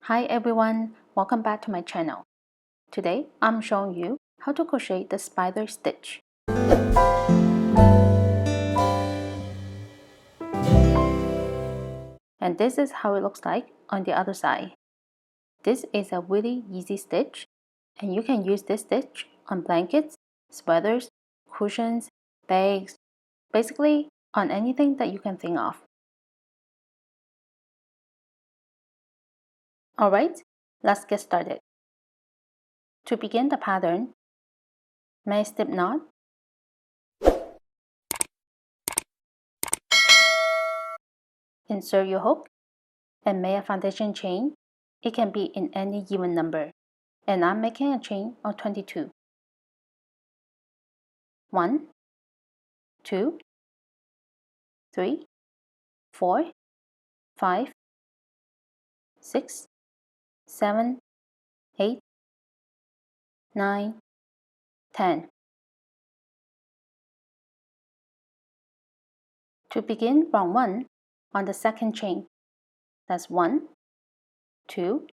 Hi everyone, welcome back to my channel. Today I'm showing you how to crochet the spider stitch. And this is how it looks like on the other side. This is a really easy stitch, and you can use this stitch on blankets, sweaters, cushions, bags, basically on anything that you can think of. Alright, let's get started. To begin the pattern, make a slip knot, insert your hook, and make a foundation chain. It can be in any even number, and I'm making a chain of 22. 1, 2, 3, 4, 5, 6, 7, 8, 9, 10. To begin round 1, on the second chain, that's 1, 2,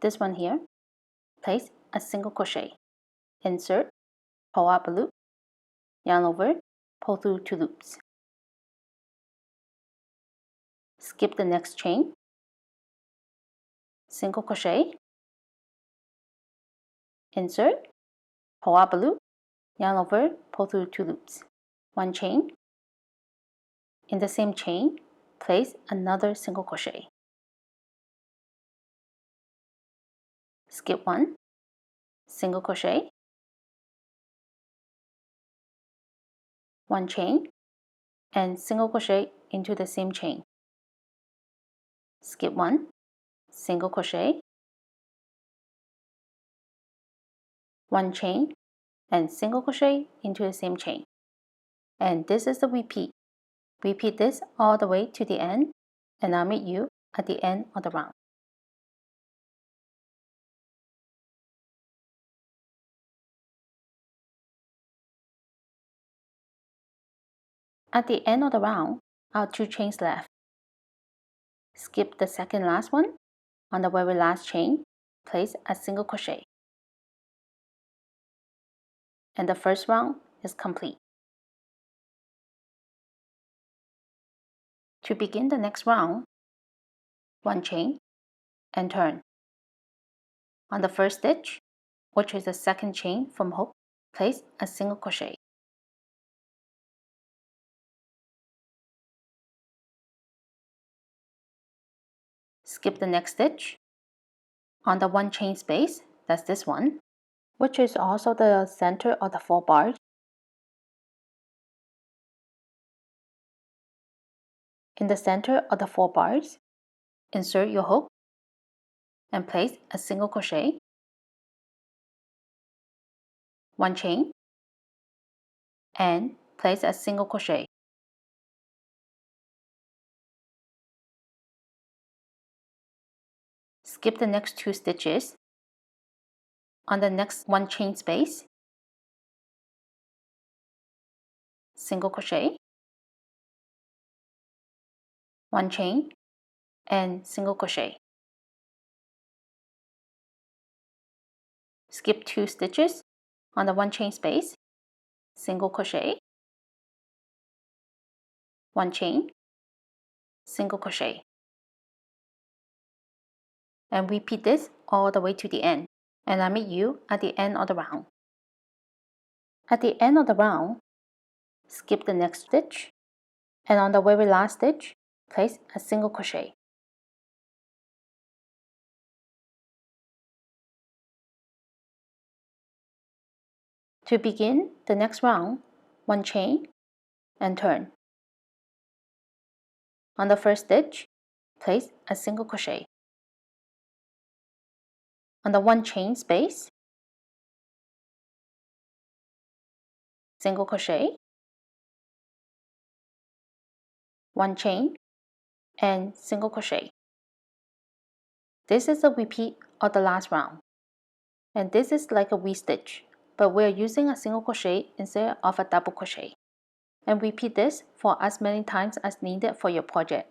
this one here, place a single crochet, insert, pull up a loop, yarn over, pull through 2 loops. Skip the next chain, single crochet, insert, pull up a loop, yarn over, pull through 2 loops. 1 chain. In the same chain, place another single crochet. Skip 1, single crochet, 1 chain, and single crochet into the same chain. Skip 1, single crochet, 1 chain, and single crochet into the same chain. And this is the repeat. Repeat this all the way to the end, and I'll meet you at the end of the round. At the end of the round, I have 2 chains left. Skip the second last one. On the very last chain, place a single crochet. And the first round is complete. To begin the next round, 1 chain and turn. On the first stitch, which is the second chain from hook, place a single crochet. Skip the next stitch. On the 1 chain space, that's this one, which is also the center of the 4 bars. In the center of the 4 bars, insert your hook and place a single crochet, 1 chain, and place a single crochet. Skip the next 2 stitches. On the next 1 chain space, single crochet, 1 chain, and single crochet. Skip 2 stitches. On the 1 chain space, single crochet, 1 chain, single crochet. And repeat this all the way to the end, and I'll meet you at the end of the round. At the end of the round, skip the next stitch, and on the very last stitch, place a single crochet. To begin the next round, 1 chain and turn. On the first stitch, place a single crochet. On the 1 chain space, single crochet, 1 chain, and single crochet. This is a repeat of the last round, and this is like a V-stitch, but we're using a single crochet instead of a double crochet. And repeat this for as many times as needed for your project.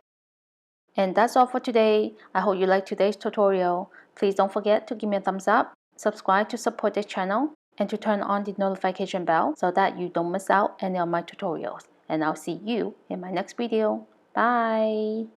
And that's all for today. I hope you liked today's tutorial. Please don't forget to give me a thumbs up, subscribe to support this channel, and to turn on the notification bell so that you don't miss out any of my tutorials. And I'll see you in my next video. Bye!